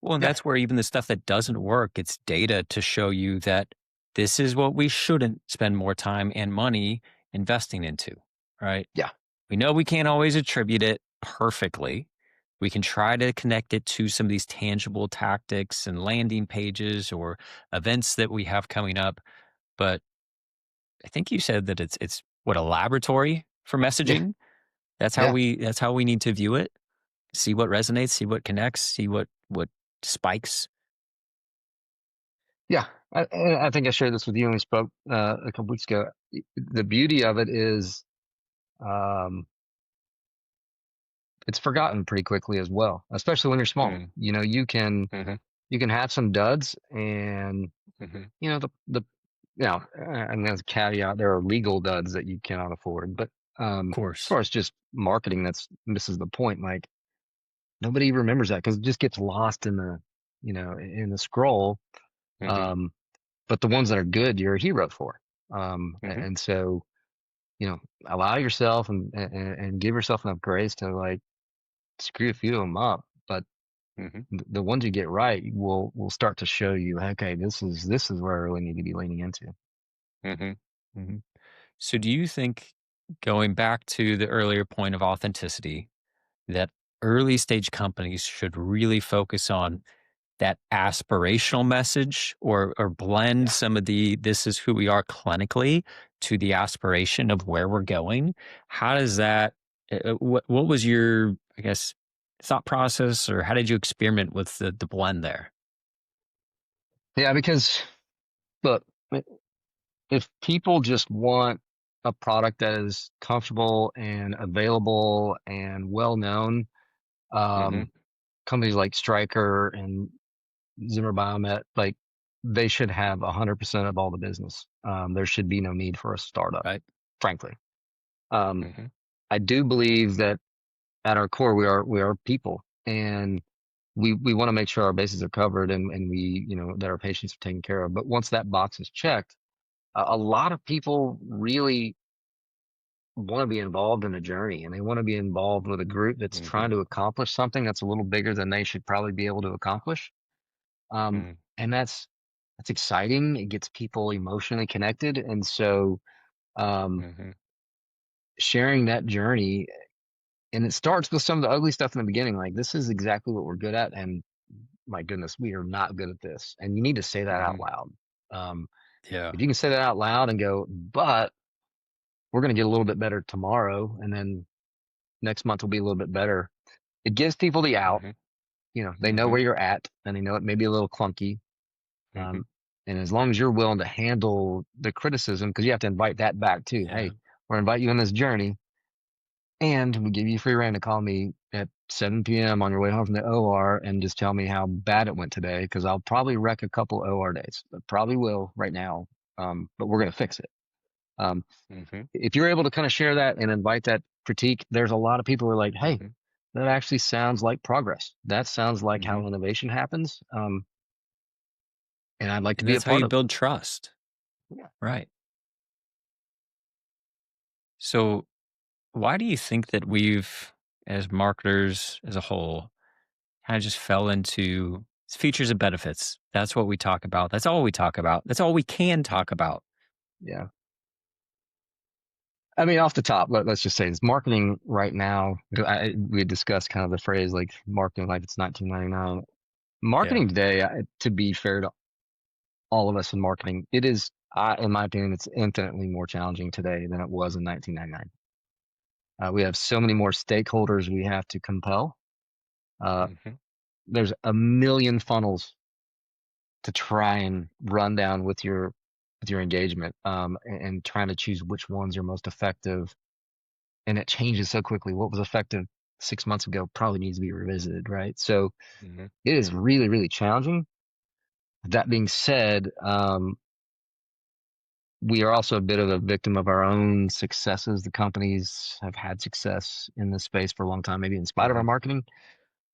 Well, and yeah, that's where even the stuff that doesn't work, it's data to show you that this is what we shouldn't spend more time and money investing into, right? yeah, We know we can't always attribute it perfectly. We can try to connect it to some of these tangible tactics and landing pages or events that we have coming up. But I think you said that it's what, a laboratory for yeah, messaging. yeah, That's how we need to view it. See what resonates, see what connects, see what spikes. yeah. I think I shared this with you when we spoke a couple weeks ago. The beauty of it is um, it's forgotten pretty quickly as well, especially when you're small. Mm, mhm, You can have some duds, and mhm. the and as a caveat, there are legal duds that you cannot afford. But Of as course. far as just marketing, that's misses the point. Like nobody remembers that because it just gets lost in the scroll. Mhm, Um, but the ones that are good, you're a hero for. mhm, And so allow yourself and give yourself enough grace to like screw a few of them up. But mhm, the ones you get right will start to show you, okay, this is where I really need to be leaning into. mhm, mhm. So do you think, going back to the earlier point of authenticity, that early stage companies should really focus on that aspirational message, or blend Yeah. some of the "this is who we are" clinically to the aspiration of where we're going? How does that what was your, I guess, thought process, or how did you experiment with the blend there? Yeah, because look, if people just want a product that is comfortable and available and well known, Mhm, companies like Stryker and Zimmer Biomet, like they should have 100% of all the business. There should be no need for a startup, Right. frankly. Um, Mm-hmm. I do believe that at our core, we are people, and we want to make sure our bases are covered, and we, that our patients are taken care of. But once that box is checked, a lot of people really want to be involved in a journey, and they want to be involved with a group that's Mm-hmm. trying to accomplish something that's a little bigger than they should probably be able to accomplish. And that's exciting. It gets people emotionally connected, and so um, Mm-hmm. sharing that journey, and it starts with some of the ugly stuff in the beginning. Like, this is exactly what we're good at, and my goodness, we are not good at this. And you need to say that Mm-hmm. out loud. Um, Yeah. if you can say that out loud and go, but we're going to get a little bit better tomorrow, and then next month will be a little bit better. It gives people the out. Mm-hmm. They know Mm-hmm. where you're at, and they know it may be a little clunky. Mm-hmm. Um, and as long as you're willing to handle the criticism, because you have to invite that back too. Yeah. Hey, we're gonna invite you on this journey, and we give you free reign to call me at 7 p.m. on your way home from the OR and just tell me how bad it went today, because I'll probably wreck a couple OR days. I probably will right now, but we're gonna fix it. Um, Mm-hmm. if you're able to kind of share that and invite that critique, there's a lot of people who are like, hey, Mm-hmm. that actually sounds like progress. That sounds like Mm-hmm. how innovation happens. And I'd like to And be a that's how part you of it. build trust. Yeah. Right. So why do you think that we've, as marketers as a whole, kind of just fell into features and benefits? That's what we talk about. That's all we talk about. That's all we can talk about. Yeah. I mean, off the top, let's just say this marketing right now. We had discussed kind of the phrase like marketing like it's 1999. Yeah. Marketing today, to be fair to all of us in marketing, it is, in my opinion, it's infinitely more challenging today than it was in 1999. We have so many more stakeholders we have to compel. Uh, Mm-hmm. there's a million funnels to try and run down with your engagement, and trying to choose which ones are most effective. And it changes so quickly. What was effective 6 months ago probably needs to be revisited, right? So Mm-hmm. it is really, really challenging. That being said, we are also a bit of a victim of our own successes. The companies have had success in this space for a long time, maybe in spite of our Mm-hmm. marketing.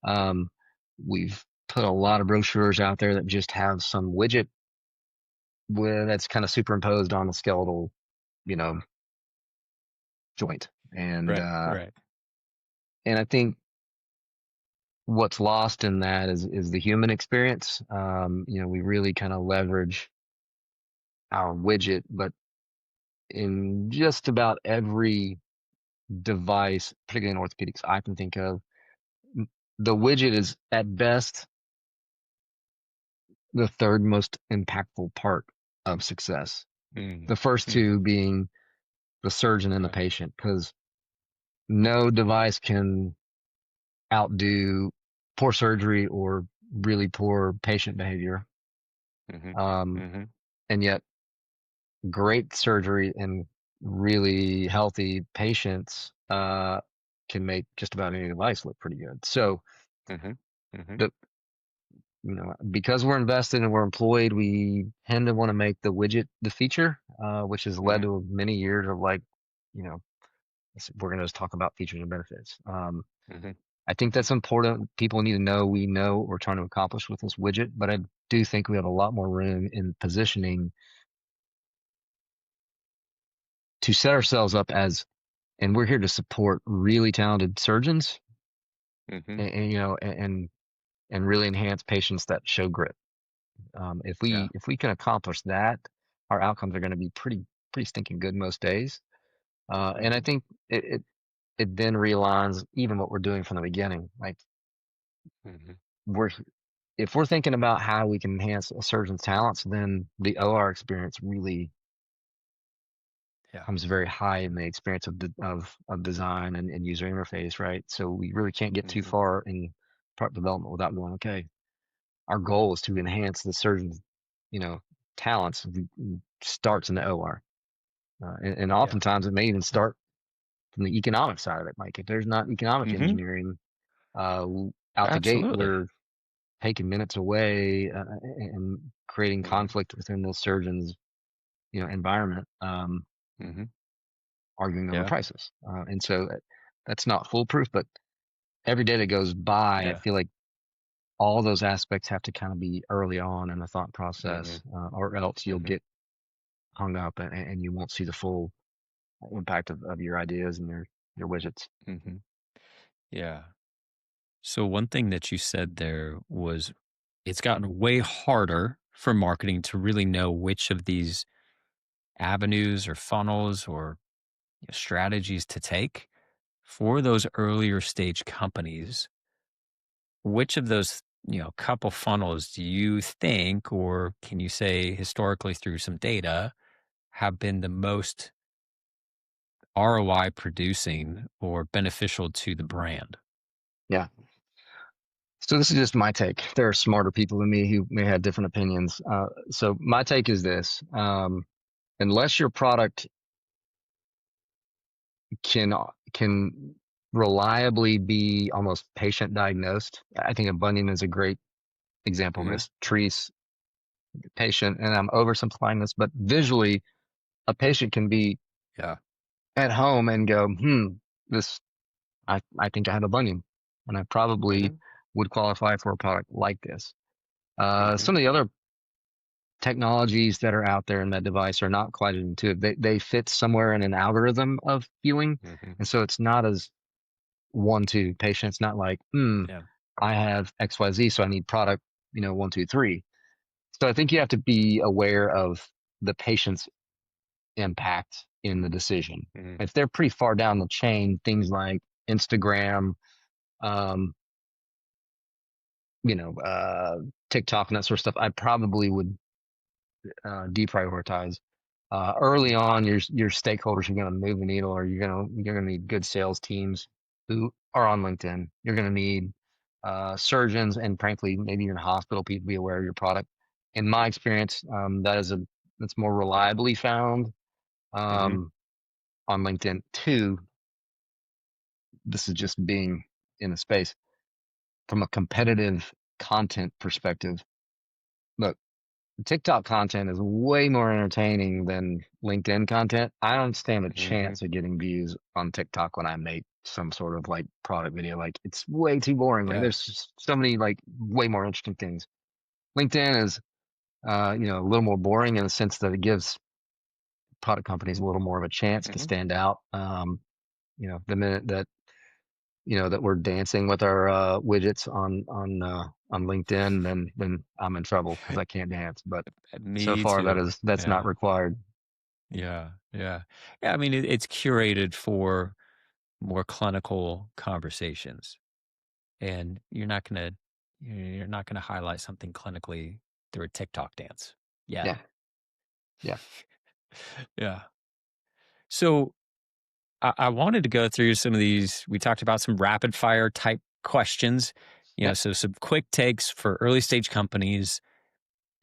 Um, we've put a lot of brochures out there that just have some widget that's kind of superimposed on a skeletal, you know, joint. And Right. uh, Right. and I think what's lost in that is the human experience. We really kind of leverage our widget, but in just about every device, particularly in orthopedics, I can think of, the widget is at best the third most impactful part of success. The first Mm-hmm. two being the surgeon and the Yeah. patient, because no device can outdo poor surgery or really poor patient behavior. Mm-hmm. Um, Mm-hmm. and yet, great surgery and really healthy patients can make just about any device look pretty good. So, Mm-hmm. Mm-hmm. the because we're invested and we're employed, we tend to want to make the widget the feature, which has led to many years of like, you know, we're going to just talk about features and benefits. Mm-hmm. I think that's important. People need to know we know what we're trying to accomplish with this widget, but I do think we have a lot more room in positioning to set ourselves up as, and we're here to support really talented surgeons, Mm-hmm. and really enhance patients that show grit. If Yeah. we can accomplish that, our outcomes are going to be pretty stinking good most days. And I Mm-hmm. think it then realigns even what we're doing from the beginning. Like, Mm-hmm. we're if we're thinking about how we can enhance a surgeon's talents, then the OR experience really Yeah. comes very high in the experience of design and user interface, right? So we really can't get too Mm-hmm. far in product development without going, okay, our goal is to enhance the surgeon's, you know, talents. Starts in the OR. And Yeah. oftentimes it may even start from the economic side of it. Like, if there's not economic Mm-hmm. engineering uh, out the gate, Absolutely. we're taking minutes away, and creating Mhm. conflict within the surgeon's, environment, Mhm. arguing over Yeah. prices. And so that's not foolproof, but every day that goes by, I Yeah. feel like all those aspects have to kind of be early on in the thought process, Mhm. or else you'll Mhm. get hung up and you won't see the full impact of your ideas and your widgets. Mhm. Yeah. So one thing that you said there was it's gotten way harder for marketing to really know which of these avenues or funnels or strategies to take for those earlier stage companies. Which of those, couple funnels do you think, or can you say historically through some data, have been the most ROI producing or beneficial to the brand? Yeah. So this is just my take. There are smarter people than me who may have different opinions. So my take is this: unless your product can reliably be almost patient diagnosed, I think a bunion is a great example of Hmm. this. Trees, patient, and I'm oversimplifying this, but visually, a patient can be Yeah. at home and go, this, I think I have a bunion, and I probably Hmm. would qualify for a product like this. Hmm. Some of the other technologies that are out there in that device are not quite as intuitive. They fit somewhere in an algorithm of viewing, Hmm. and so it's not as one to patient. It's not like, Yeah. I have XYZ, so I need product, one, two, three. So I think you have to be aware of the patient's impact in the decision. Hmm. If they're pretty far down the chain, things like Instagram, um, you know, uh, TikTok and that sort of stuff, I probably would deprioritize. Early Hmm. on, your stakeholders are going to move the needle, or you're gonna need good sales teams who are on LinkedIn. You're going to need surgeons and frankly maybe even hospital people to be aware of your product. In my experience, that's more reliably found Hmm. um, on LinkedIn. Two, this is just being in the space from a competitive content perspective. Look, TikTok content is way more entertaining than LinkedIn content. I don't stand a Hmm. chance of getting views on TikTok when I make some sort of like product video. Like it's way too boring. Like Yeah. there's just so many like way more interesting things. LinkedIn is a little more boring in the sense that it gives product companies a little more of a chance to Hmm. stand out. The minute that we're dancing with our widgets on LinkedIn, then I'm in trouble because I can't dance. But so Me far too. that's not Yeah. required. Yeah. Yeah. Yeah. I mean, it's curated for more clinical conversations, and you're not gonna highlight something clinically through a TikTok dance yet. Yeah, yeah, Yeah. So I wanted to go through some of these. We talked about some rapid fire type questions, yeah. so some quick takes for early stage companies.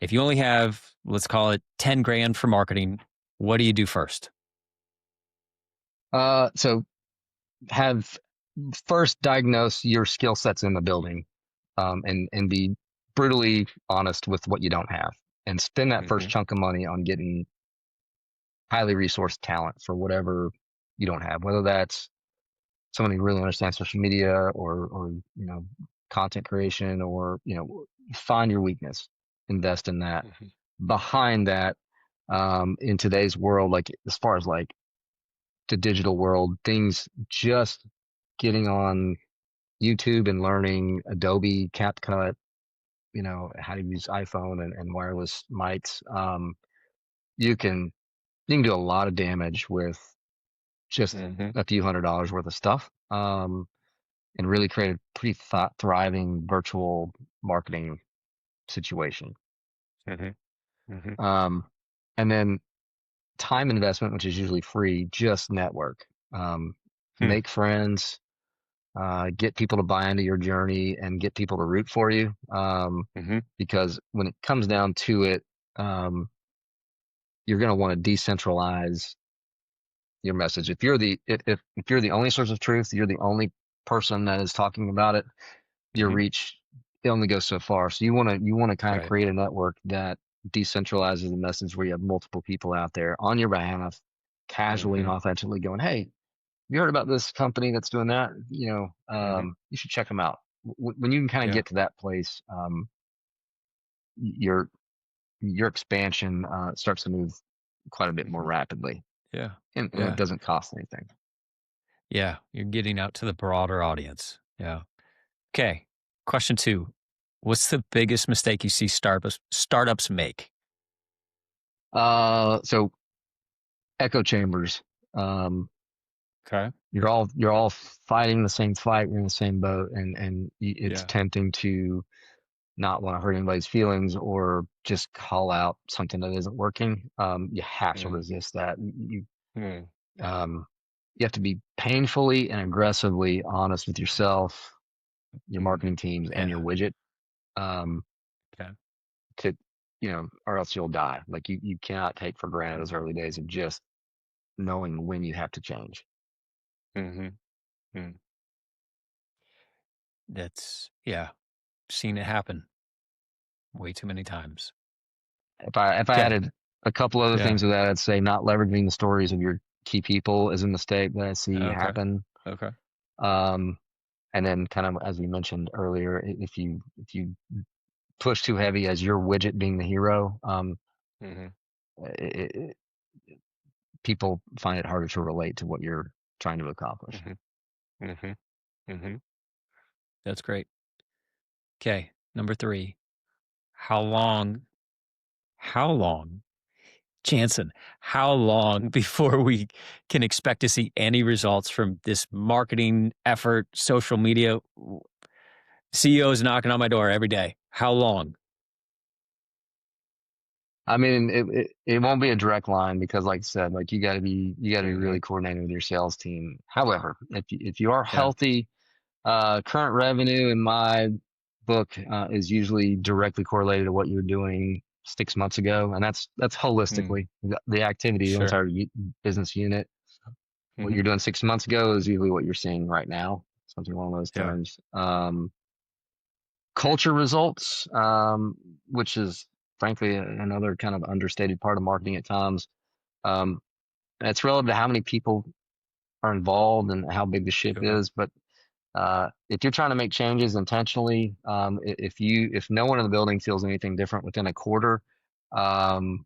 If you only have, let's call it 10 grand for marketing, what do you do first? So have first diagnose your skill sets in the building, and be brutally honest with what you don't have, and spend that first Hmm. chunk of money on getting highly resourced talent for whatever you don't have, whether that's somebody who really understands social media or content creation, or find your weakness, invest in that. Hmm. Behind that, in today's world, like as far as like the digital world, things just getting on YouTube and learning Adobe CapCut, how to use iPhone and wireless mics. You can do a lot of damage with just Hmm. a few $100s worth of stuff, and really create a pretty thriving virtual marketing situation. Hmm. Hmm. Um, and then time investment, which is usually free, just network, Hmm. make friends, get people to buy into your journey and get people to root for you. Hmm. Because when it comes down to it, um, you're going to want to decentralize your message. If you're the only source of truth, you're the only person that is talking about it. Your Hmm. reach, it only goes so far. So you want to kind of Right. create a network that decentralizes the message where you have multiple people out there on your behalf, casually and Mm-hmm. authentically going, "Hey, you heard about this company that's doing that? Mm-hmm. You should check them out." When you can kind of Yeah. get to that place, your your expansion starts to move quite a bit more Mm-hmm. rapidly, Yeah. and it Yeah. doesn't cost anything. Yeah. You're getting out to the broader audience. Yeah. Okay. Question two. What's the biggest mistake you see startups make? So echo chambers. Um, Okay. you're all fighting the same fight. You're in the same boat, and it's Yeah. tempting to not want to hurt anybody's feelings or just call out something that isn't working. You have to Mm, resist that. mm, Um, you have to be painfully and aggressively honest with yourself, your mm. marketing teams, and your Yeah. widget. Um, Okay. to or else you'll die. Like you cannot take for granted Mm, those early days of just knowing when you have to change. mm-hmm. Mm. Yeah. Seen it happen way too many times. If I Okay. added a couple other Yeah. things to that, I'd say not leveraging the stories of your key people is a mistake that I see Okay. happen. Okay. Um, and then kind of as we mentioned earlier, if you push too heavy as your widget being the hero, Mm-hmm. it, it, people find it harder to relate to what you're trying to accomplish. Mm-hmm. Mm-hmm. Mm-hmm. That's great. Okay. Number three. How long? How long, Jansen? How long before we can expect to see any results from this marketing effort, social media? CEOs knocking on my door every day. How long? I mean, it won't be a direct line because, like I said, like you got to be Mm-hmm. really coordinated with your sales team. However, if you are Yeah. healthy, current revenue in my book is usually directly correlated to what you were doing 6 months ago, and that's Mm. holistically the activity, the Sure. entire business unit. What Mm-hmm. you're doing 6 months ago is usually what you're seeing right now, something along those Yeah. terms. Culture results, which is frankly another kind of understated part of marketing at times. Um, it's relative to how many people are involved and how big the ship Okay. is. But if you're trying to make changes intentionally, if no one in the building feels anything different within a quarter, um,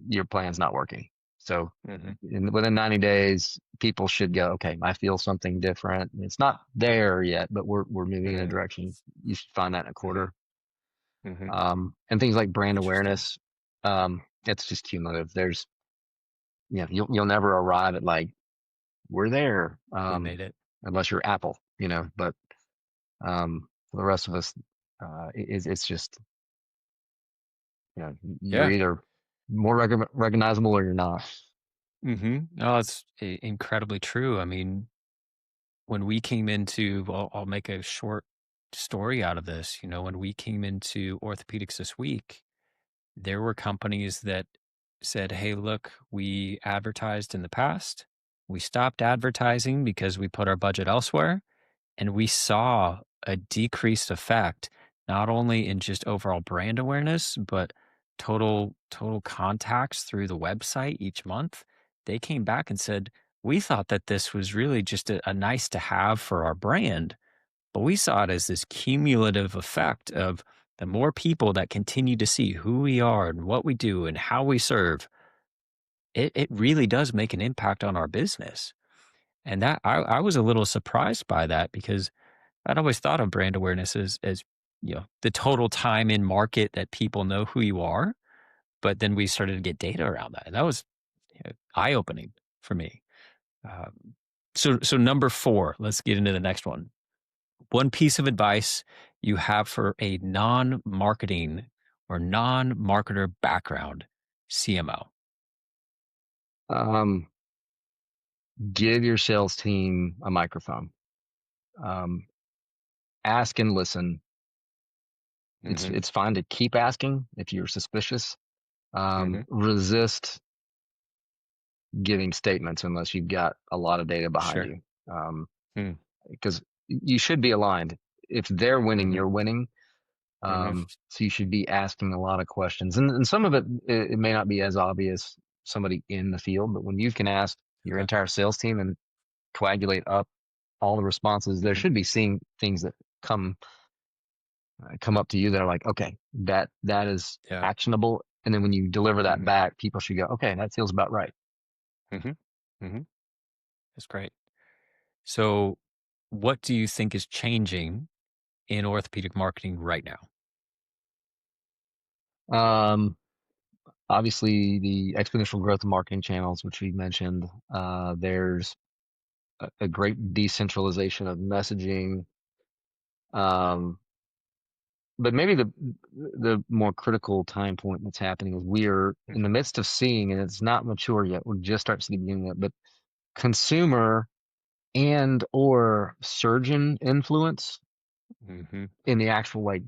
your plan's not working. So Mm-hmm. within 90 days, people should go, okay, I feel something different. It's not there yet, but we're moving in a Mm-hmm. direction. You should find that in a Mm-hmm. quarter. Mm-hmm. And things like brand Interesting. awareness, it's just cumulative. There's, you'll never arrive at like we're there, We made it. unless you're Apple, But for the rest of us, it's just you're Yeah. either more recognizable or you're not. Mm-hmm. No, it's incredibly true. I mean, when we came into, I'll make a short story out of this. When we came into orthopedics this week, there were companies that said, hey, look, we advertised in the past. We stopped advertising because we put our budget elsewhere. And we saw a decreased effect, not only in just overall brand awareness, but total contacts through the website each month. They came back and said, we thought that this was really just a nice to have for our brand, but we saw it as this cumulative effect of the more people that continue to see who we are and what we do and how we serve, it really does make an impact on our business. And that I was a little surprised by that because I'd always thought of brand awareness as the total time in market that people know who you are. But then we started to get data around that, and that was eye opening for me. So number four, let's get into the next one. One piece of advice you have for a non-marketing or non-marketer background CMO. Um, give your sales team a microphone. Um, ask and listen. It's Mm-hmm. it's fine to keep asking if you're suspicious. Mm-hmm. Resist giving statements unless you've got a lot of data behind Sure. you, Mm. because you should be aligned. If they're winning, Mm-hmm. you're winning. Mhm. So you should be asking a lot of questions, and some of it may not be as obvious somebody in the field, but when you can ask your Okay. entire sales team and coagulate up all the responses, there Mhm. should be seeing things that come come up to you that are like, okay, that is Yeah. actionable. And then when you deliver that Mhm. back, people should go, okay, that feels about right. Mhm. Mhm. That's great. So, what do you think is changing in orthopedic marketing right now? Um, Obviously, the exponential growth of marketing channels, which we mentioned, there's a great decentralization of messaging. Um, but maybe the more critical time point that's happening is we are in the Mhm. midst of seeing, and it's not mature yet. We're just starting to see the beginning of it, but consumer and or surgeon influence Mhm. in the actual like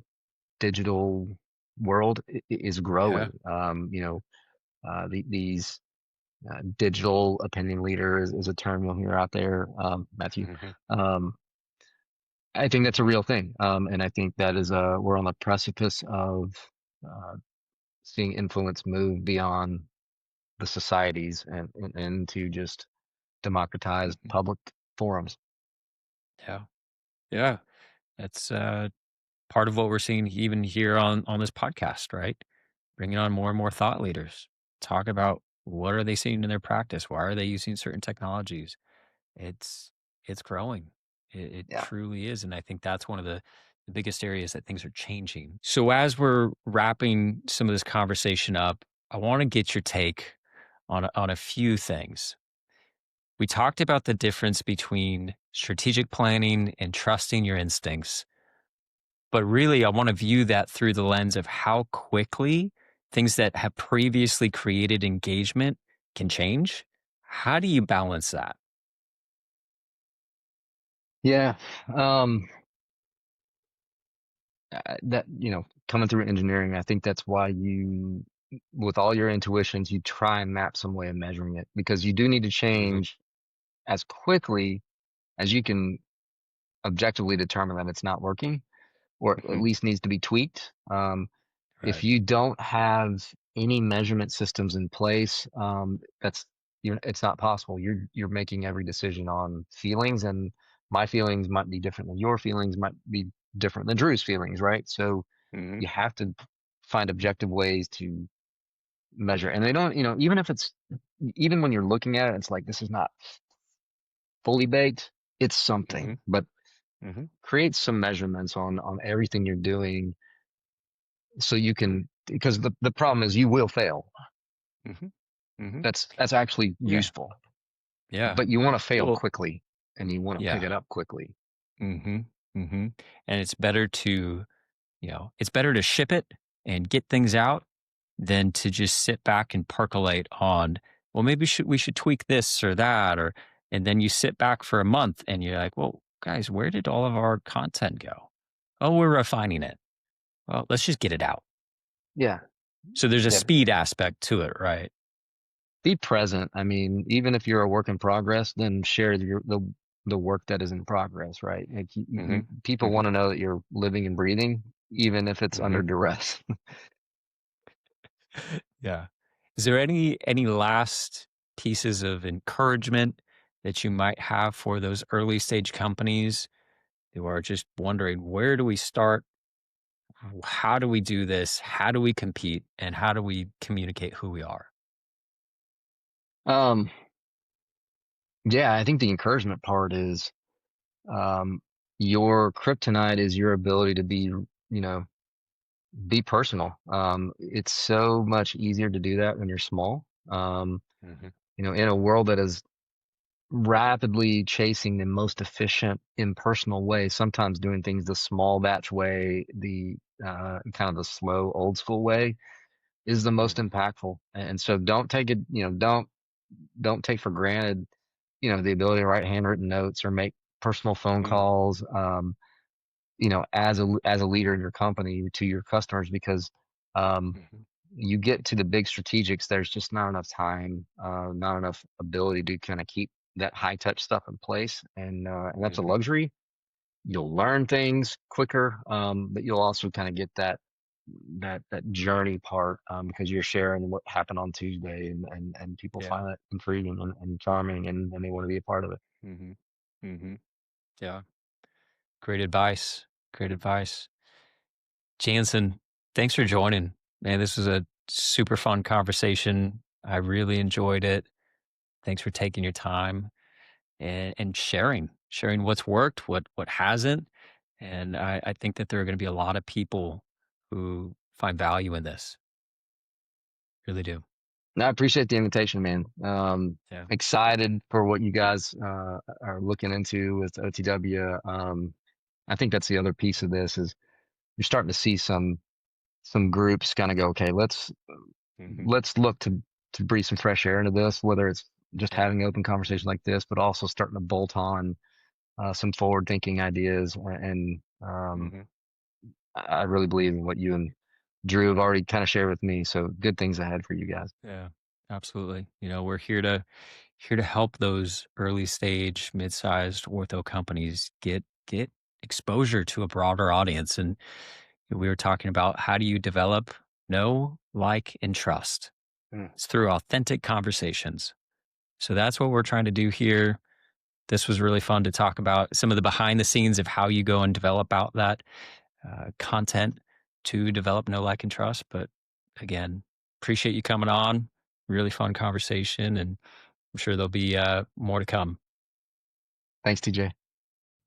digital world is Yeah. growing. These digital opinion leader is a term you'll hear out there, Matthew. Mhm. Um, I think that's a real thing, and I think that is we're on the precipice of uh, seeing influence move beyond the societies and into just democratized Mhm. public forums. Yeah. Yeah. That's part of what we're seeing even here on this podcast, right? Bringing on more and more thought leaders. Talk about what are they seeing in their practice? Why are they using certain technologies? It's it's growing. It Yeah. truly is, and I think that's one of the biggest areas that things are changing. So as we're wrapping some of this conversation up, I want to get your take on a few things. We talked about the difference between strategic planning and trusting your instincts. But really, I want to view that through the lens of how quickly things that have previously created engagement can change. How do you balance that? Yeah. Um, that coming through engineering, I think that's why with all your intuitions, you try and map some way of measuring it because you do need to Mhm, change as quickly as you can objectively determine that it's not working or at mhm, least needs to be tweaked. If right. you don't have any measurement systems in place, it's not possible. You're making every decision on feelings, and my feelings might be different than your feelings, might be different than Drew's feelings, right? So Mhm, you have to find objective ways to measure, and they don't, even if it's even when you're looking at it, it's like this is not fully baked. It's mhm, something, but mhm, create some measurements on everything you're doing so you mhm, can because the problem is you will fail. mhm, mhm. That's actually Yeah, useful, yeah. but you want to fail Well, quickly and you want to pick yeah. it up quickly. Mhm, mhm. And it's better to, it's better to ship it and get things out than to just sit back and percolate on, well, maybe we should tweak this or that, or and then you sit back for a month and you're like, well, guys, where did all of our content go? Oh, we're refining it. Well, let's just get it out. Yeah, So there's a yeah. speed aspect to it, right? Be present. I mean, even if you're a work in progress, then share the work that is in progress, right? Like Mm-hmm. people Mm-hmm. want to know that you're living and breathing, even if it's Mm-hmm. under duress. Yeah. Is there any last pieces of encouragement that you might have for those early stage companies who are just wondering, where do we start? How do we do this? How do we compete? And how do we communicate who we are? um, yeah, I think the encouragement part is um, your kryptonite is your ability to know, be personal. It's so much easier to do that when you're small. Mm-hmm. In a world that is rapidly chasing the most efficient, impersonal way, sometimes doing things the small batch way, the kind of the slow, old school way is the most Mm-hmm. impactful. And so don't take it, don't take for granted, the ability to write handwritten notes or make personal phone Mm-hmm. calls. As a leader in your company to your customers because um, Mm-hmm. you get to the big strategics, there's just not enough time, not enough ability to kind of keep that high touch stuff in place, and that's a Mm-hmm. luxury. you'll learn things quicker, but you'll also kind of get that journey part, because you're sharing what happened on Tuesday, and people Yeah. find it intriguing and charming, and they want to be a part of it. Mm-hmm. Mm-hmm. Yeah. Great advice. Great advice. Jansen, thanks for joining. Man, this was a super fun conversation. I really enjoyed it. Thanks for taking your time and sharing what's worked, what hasn't. And I think that there are going to be a lot of people who find value in this. Really do. And I appreciate the invitation, man. Yeah. Excited for what you guys are looking into with OTW. I think that's the other piece of this is you're starting to see some groups kind of go, okay, Hmm. let's look to breathe some fresh air into this, whether it's just Yeah. having an open conversation like this, but also starting to bolt on some forward thinking ideas. And Hmm. I really believe in what you and Drew have already kind of shared with me. So good things ahead for you guys. Yeah. Absolutely. We're here to help those early stage, mid-sized ortho companies get exposure to a broader audience. And we were talking about how do you develop know, like, and trust. Mm. It's through authentic conversations. So that's what we're trying to do here. This was really fun to talk about some of the behind the scenes of how you go and develop out that content to develop know, like, and trust. But again, appreciate you coming on. Really fun conversation, and I'm sure there'll be more to come. Thanks, TJ.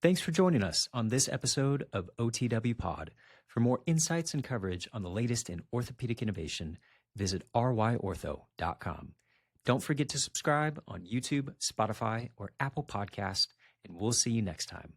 Thanks for joining us on this episode of OTW Pod. For more insights and coverage on the latest in orthopedic innovation, visit ryortho.com. Don't forget to subscribe on YouTube, Spotify, or Apple Podcast, and we'll see you next time.